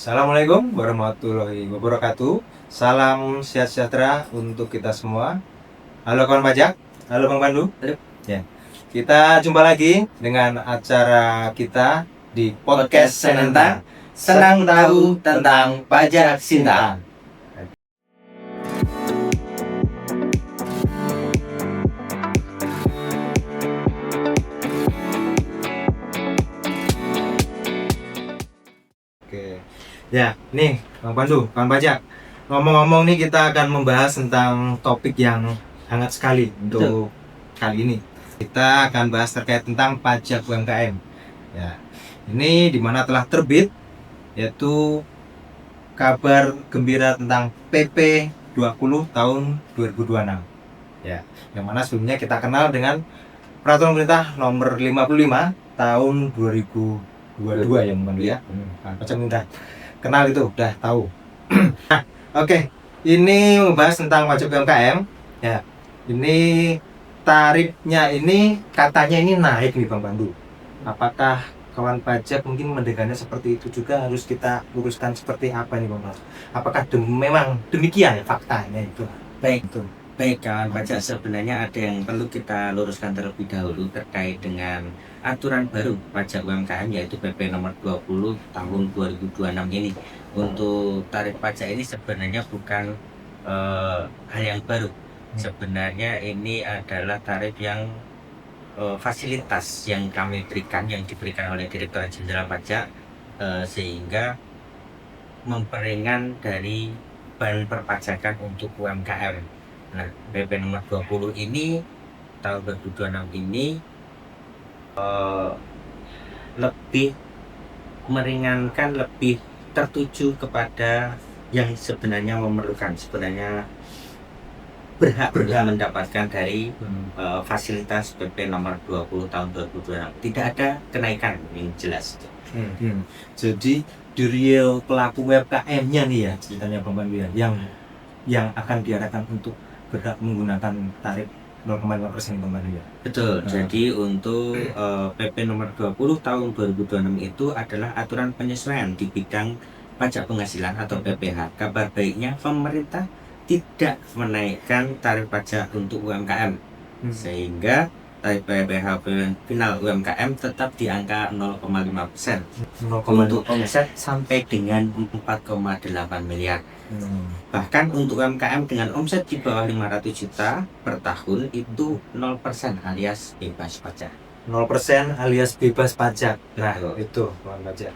Assalamualaikum warahmatullahi wabarakatuh. Salam sehat sejahtera untuk kita semua. Halo kawan pajak, halo Bang Pandu. Halo. Ya, kita jumpa lagi dengan acara kita di podcast Senentang. Senang tahu tentang pajak Sinta. Oke, ya nih Bang Pandu, kawan pajak. Ngomong-ngomong nih kita akan membahas tentang topik yang hangat sekali untuk kali ini. Kita akan bahas terkait tentang pajak UMKM. Ya, ini dimana telah terbit yaitu kabar gembira tentang PP 20 tahun 2026. Ya, yang mana sebelumnya kita kenal dengan Peraturan Pemerintah Nomor 55 tahun 2022 ya Bang Pandu ya. Pajak pemerintah. Kenal itu, udah tahu. Nah, oke. Ini membahas tentang pajak UMKM. Ya. Ini tarifnya ini katanya ini naik nih Bang Pandu. Apakah kawan pajak mungkin mendengarnya seperti itu juga harus kita luruskan seperti apa nih Bang Pandu? Apakah memang demikian faktanya itu? Baik, Betul. baik kawan pajak, sebenarnya ada yang perlu kita luruskan terlebih dahulu terkait dengan aturan baru pajak UMKM yaitu PP nomor 20 tahun 2026 ini. Untuk tarif pajak ini sebenarnya bukan hal yang baru. Sebenarnya ini adalah tarif yang fasilitas yang kami berikan, yang diberikan oleh Direktorat Jenderal Pajak, sehingga memperingan dari bahan perpajakan untuk UMKM. Nah, PP nomor 20 ini tahun 2026 ini lebih meringankan, lebih tertuju kepada yang sebenarnya memerlukan, sebenarnya berhak untuk mendapatkan dari fasilitas PP nomor 20 tahun 2026. Tidak ada kenaikan yang jelas. Jadi di real pelaku UMKM-nya nih ya ceritanya Bang Pandu ya, yang akan diarahkan untuk berhak menggunakan tarif 0,5% Bang Pandu ya. Betul. Jadi untuk PP nomor 20 tahun 2026 itu adalah aturan penyesuaian di bidang pajak penghasilan atau PPh. Kabar baiknya pemerintah tidak menaikkan tarif pajak untuk UMKM, sehingga tarif PPh final UMKM tetap di angka 0,5% untuk omset sampai dengan 4,8 miliar. Bahkan untuk UMKM dengan omset di bawah 500 juta per tahun itu 0% alias bebas pajak. 0% alias bebas pajak. Nah, itu kawan pajak.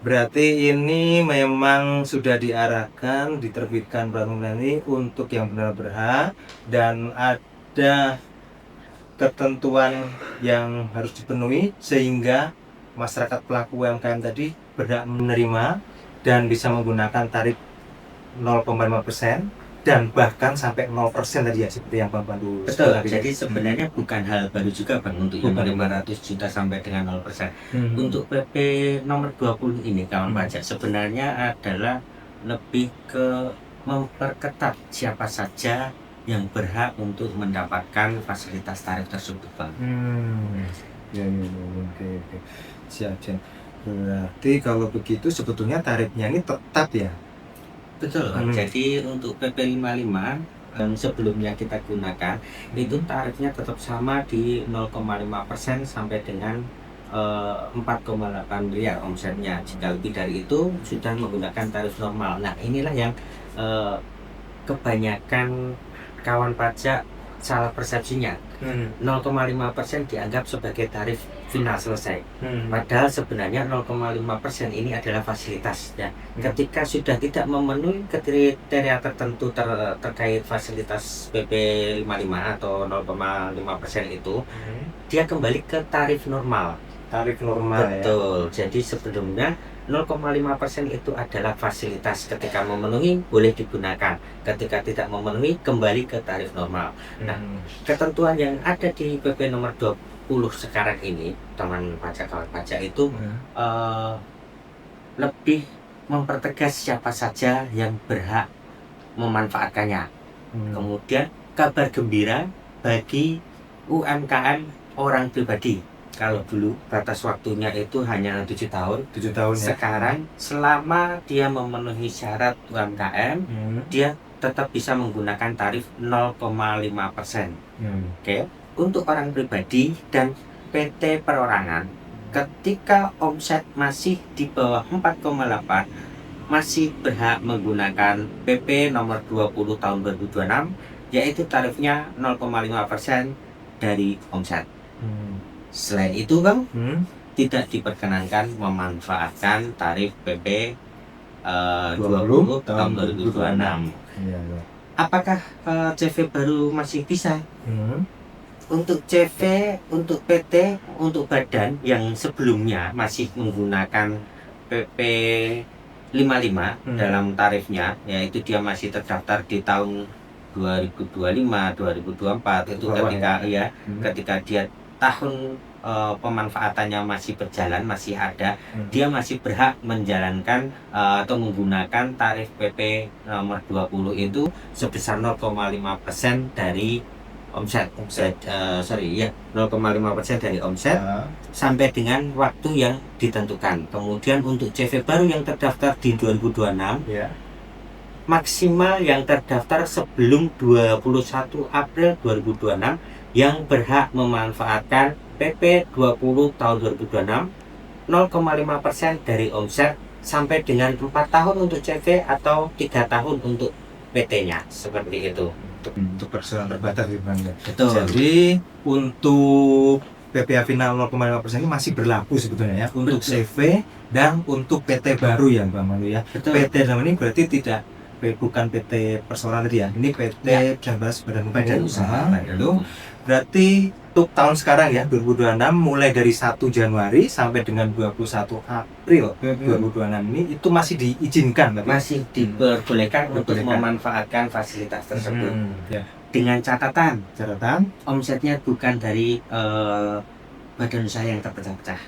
Berarti ini memang sudah diarahkan, diterbitkan peraturan ini untuk yang benar berhak dan ada ketentuan yang harus dipenuhi sehingga masyarakat pelaku UMKM tadi berhak menerima dan bisa menggunakan tarif 0,5% dan bahkan sampai 0% tadi ya seperti yang Bang Pandu. Betul. Jadi sebenarnya bukan hal baru juga Bang untuk yang 500 juta sampai dengan 0%. Untuk PP nomor 20 ini kawan pajak sebenarnya adalah lebih ke memperketat siapa saja yang berhak untuk mendapatkan fasilitas tarif tersebut Bang. Oke. Siap. Berarti kalau begitu sebetulnya tarifnya ini tetap ya. Betul Bang. Jadi untuk PP 55 yang sebelumnya kita gunakan itu tarifnya tetap sama di 0,5% sampai dengan 4,8 miliar omsetnya. Jika lebih dari itu sudah menggunakan tarif normal. Nah, inilah yang kebanyakan kawan pajak salah persepsinya. 0,5% dianggap sebagai tarif final selesai. Padahal sebenarnya 0,5% ini adalah fasilitas. Dan ketika sudah tidak memenuhi kriteria tertentu terkait fasilitas PP 55 atau 0,5% itu, dia kembali ke tarif normal. Tarif normal. Betul. Ya. Jadi sebelumnya 0,5% itu adalah fasilitas, ketika memenuhi boleh digunakan, ketika tidak memenuhi kembali ke tarif normal. Nah, ketentuan yang ada di PP nomor 20 sekarang ini teman pajak kawan pajak itu lebih mempertegas siapa saja yang berhak memanfaatkannya. Kemudian kabar gembira bagi UMKM orang pribadi. Kalau dulu batas waktunya itu hanya 7 tahun. 7 tahun ya. Sekarang selama dia memenuhi syarat UMKM, dia tetap bisa menggunakan tarif 0,5%. Oke. Untuk orang pribadi dan PT perorangan, ketika omset masih di bawah 4,8, masih berhak menggunakan PP nomor 20 tahun 2026, yaitu tarifnya 0,5% dari omset. Selain itu, Bang, tidak diperkenankan memanfaatkan tarif PP 20 tahun 2026. Iya. Apakah CV baru masih bisa? Untuk CV, untuk PT, untuk badan yang sebelumnya masih menggunakan PP 55 dalam tarifnya, yaitu dia masih terdaftar di tahun 2025, 2024 itu ketika dia tahun pemanfaatannya masih berjalan, masih ada, dia masih berhak menjalankan atau menggunakan tarif PP nomor 20 itu sebesar 0,5% dari omset. 0,5% dari omset sampai dengan waktu yang ditentukan. Kemudian untuk CV baru yang terdaftar di 2026, maksimal yang terdaftar sebelum 21 April 2026 yang berhak memanfaatkan PP 20 tahun 2026 0,5% dari omset sampai dengan 4 tahun untuk CV atau 3 tahun untuk PT-nya, seperti itu. Untuk persoalan terbatas gitu Bang. Betul. Jadi untuk PPh final 0,5% ini masih berlaku sebetulnya ya untuk CV dan untuk PT baru ya Bang Mandu ya. Betul. PT dalam ini berarti bukan PT perseorangan tadi ya. Ini PT Jambas Badan Usaha. Nah, itu berarti untuk tahun sekarang ya 2026 mulai dari 1 Januari sampai dengan 21 April 2026 ini itu masih diizinkan berarti? Masih diperbolehkan untuk memanfaatkan fasilitas tersebut. Dengan catatan omsetnya bukan dari badan usaha yang terpecah-pecah.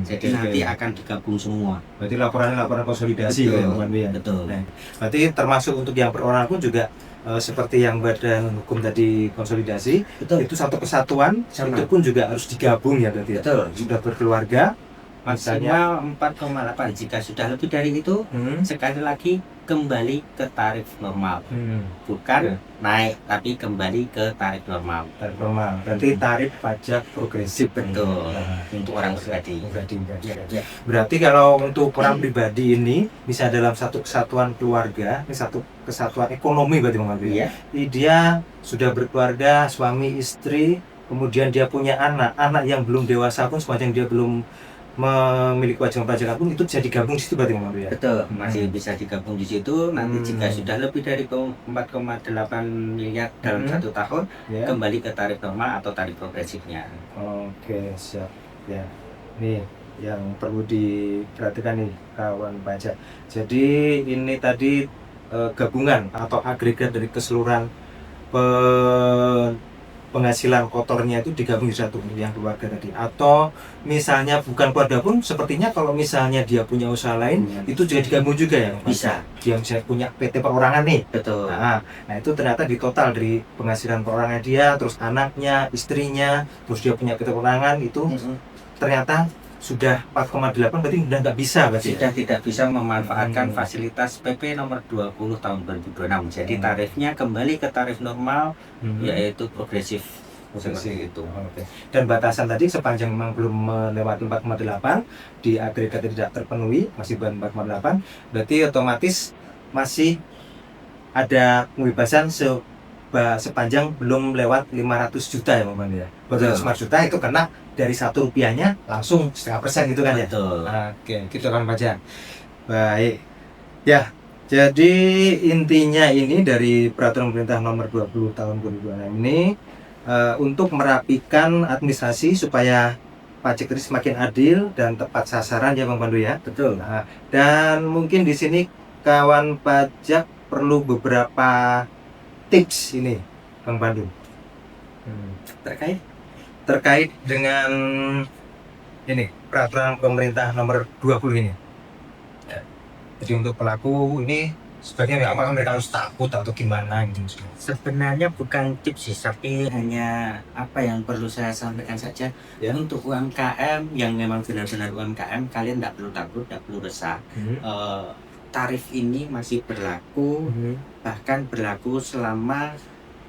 Jadi nanti akan digabung semua. Berarti laporan konsolidasi ya Bang Mandu ya. Betul. Nah, berarti termasuk untuk yang perorangan pun juga seperti yang badan hukum tadi konsolidasi. Betul. Itu satu kesatuan itu pun juga harus digabung ya berarti. Betul. Sudah berkeluarga maksimal 4,8. Jika sudah lebih dari itu, sekali lagi kembali ke tarif normal. Bukan naik, tapi kembali ke tarif normal. Tarif normal. Berarti tarif pajak progresif. Betul. Untuk orang pribadi. Berarti kalau untuk orang pribadi ini bisa dalam satu kesatuan keluarga, ini satu kesatuan ekonomi berarti Bang Mandu ya. Dia sudah berkeluarga, suami istri, kemudian dia punya anak yang belum dewasa pun sepanjang dia belum memiliki kewajiban pajak pun itu bisa digabung di situ berarti Bang Mandu ya. Betul, masih bisa digabung di situ. Nanti jika sudah lebih dari 4,8 miliar dalam 1 tahun, kembali ke tarif normal atau tarif progresifnya. Oke, siap. Ya, nih yang perlu diperhatikan nih kawan pajak. Jadi ini tadi gabungan atau agregat dari keseluruhan penghasilan kotornya itu digabung di satu yang keluarga tadi, atau misalnya bukan keluarga pun sepertinya kalau misalnya dia punya usaha lain itu juga digabung juga ya. Bisa. Dia misalnya punya PT perorangan nih. Betul. Nah itu ternyata di total dari penghasilan perorangan dia, terus anaknya, istrinya, terus dia punya PT perorangan itu ternyata sudah 4,8 berarti sudah nggak bisa berarti sudah tidak bisa memanfaatkan fasilitas PP nomor 20 tahun 2026. Jadi tarifnya kembali ke tarif normal, yaitu progresif. Seperti itu. Dan batasan tadi sepanjang memang belum melewati 4,8 di agregat tidak terpenuhi, masih 4,8, berarti otomatis masih ada pembebasan sepanjang belum lewat 500 juta ya Bang Mandu ya. Betul. 500 juta itu kena dari 1 rupiahnya langsung 0,5% gitu kan ya. Betul. Oke, gitu kan pajak. Baik. Ya, jadi intinya ini dari peraturan pemerintah nomor 20 tahun 2026 ini untuk merapikan administrasi supaya pajak ini semakin adil dan tepat sasaran ya Bang Mandu ya. Betul. Nah, dan mungkin di sini kawan pajak perlu beberapa tips ini Bang Mandu. Terkait dengan ini peraturan pemerintah nomor 20 ini. Jadi untuk pelaku ini Sebaiknya apakah mereka harus takut atau gimana gitu? Sebenarnya bukan tips sih, tapi hanya apa yang perlu saya sampaikan saja. Ya. Untuk UMKM yang memang benar-benar UMKM, kalian tidak perlu takut, tidak perlu resah. Tarif ini masih berlaku, bahkan berlaku selama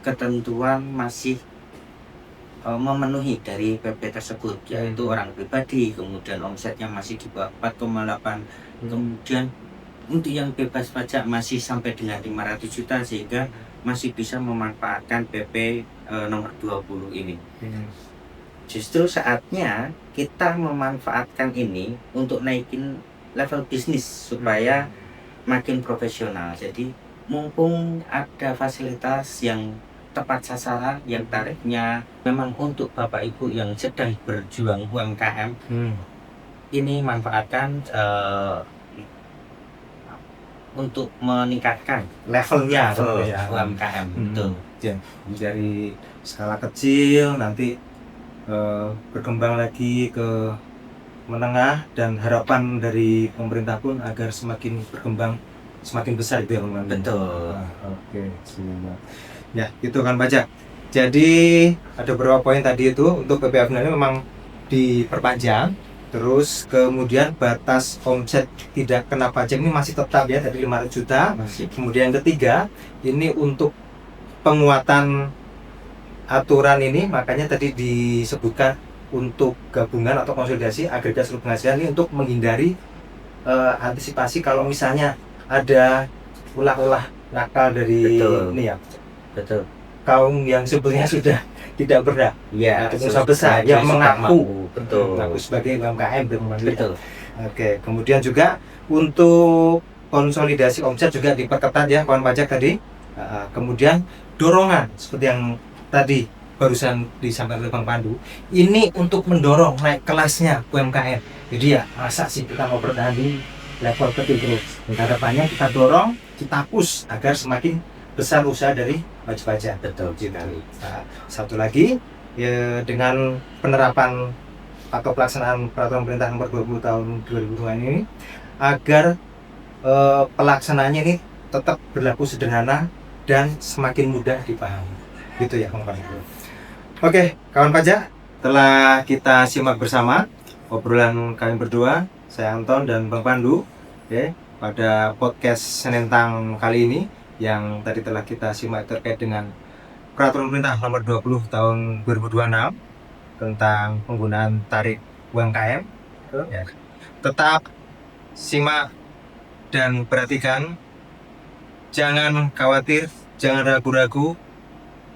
ketentuan masih memenuhi dari PP tersebut, yaitu orang pribadi, kemudian omsetnya masih di bawah 4,8, kemudian untuk yang bebas pajak masih sampai dengan 500 juta, sehingga masih bisa memanfaatkan PP nomor 20 ini. Justru saatnya kita memanfaatkan ini untuk naikin level bisnis supaya makin profesional. Jadi mumpung ada fasilitas yang tepat sasaran, yang tarifnya memang untuk Bapak Ibu yang sedang berjuang UMKM, ini manfaatkan untuk meningkatkan levelnya UMKM. Betul. Dari skala kecil nanti berkembang lagi ke menengah, dan harapan dari pemerintah pun agar semakin berkembang semakin besar itu ya Bang Pandu. Betul. Oke, siap. Ya, itu kan pajak. Jadi ada beberapa poin tadi itu untuk PPh ini memang diperpanjang. Terus kemudian batas omset tidak kena pajak ini masih tetap ya, dari 500 juta. Masih. Kemudian yang ketiga, ini untuk penguatan aturan ini, makanya tadi disebutkan untuk gabungan atau konsolidasi agregat seluruh penghasilan ini untuk menghindari antisipasi kalau misalnya ada ulah-ulah nakal dari Betul. ini ya. Betul. Kaum yang sebetulnya sudah tidak berhak, Ya, pengusaha besar yang mengaku betul. sebagai UMKM. Betul. Oke, kemudian juga untuk konsolidasi omset juga diperketat ya kawan pajak tadi. Kemudian dorongan seperti yang tadi barusan disampaikan oleh Bang Pandu, ini untuk mendorong naik kelasnya UMKM. Jadi ya masa sih kita mau bertahan di level kecil terus? Harapannya kita dorong, kita push agar semakin besar usaha dari wajib pajak. Betul sekali. Satu lagi ya, dengan penerapan atau pelaksanaan peraturan pemerintah nomor 20 tahun 2002 ini, agar pelaksanaannya ini tetap berlaku sederhana dan semakin mudah dipahami. Gitu ya kawan pajak. Oke, kawan pajak, telah kita simak bersama obrolan kami berdua, saya Anton dan Bang Pandu, pada podcast Senentang kali ini, yang tadi telah kita simak terkait dengan peraturan pemerintah nomor 20 tahun 2026 tentang penggunaan tarif UMKM. Ya. Tetap simak dan perhatikan, jangan khawatir, jangan ragu-ragu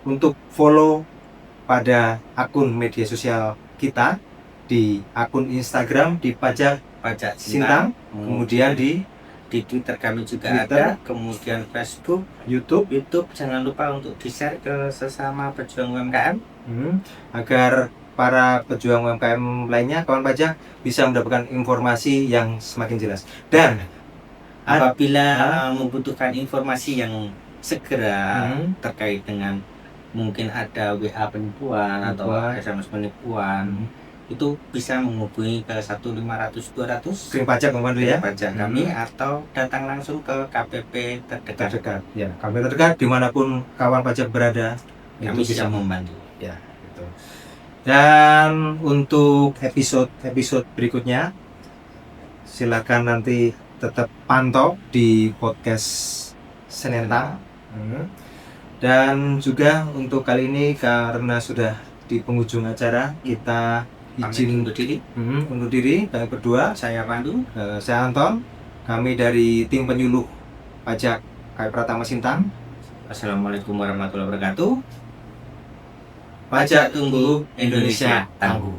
untuk follow pada akun media sosial kita, di akun Instagram di Pajak Sintang, kemudian di Twitter kami juga Twitter, ada, kemudian Facebook, YouTube. Jangan lupa untuk di-share ke sesama pejuang UMKM, agar para pejuang UMKM lainnya, kawan pajak, bisa mendapatkan informasi yang semakin jelas. Dan apabila membutuhkan informasi yang segera terkait dengan mungkin ada WA penipuan atau SMS penipuan, itu bisa menghubungi ke 1-500-200 Krim Pajak Bang Pandu ya, pajak kami, atau datang langsung ke KPP terdekat. Ya, KPP terdekat dimanapun kawan pajak berada, Kami itu bisa membantu. Ya, gitu. Dan untuk episode berikutnya, silakan nanti tetap pantau di podcast Senentang. Dan juga untuk kali ini, karena sudah di penghujung acara, kita izin undur diri. Kami berdua, Saya Pandu, saya Anton, kami dari tim penyuluh pajak KP Pratama Sintang. Assalamualaikum warahmatullahi wabarakatuh. Pajak tunggu, Indonesia tangguh.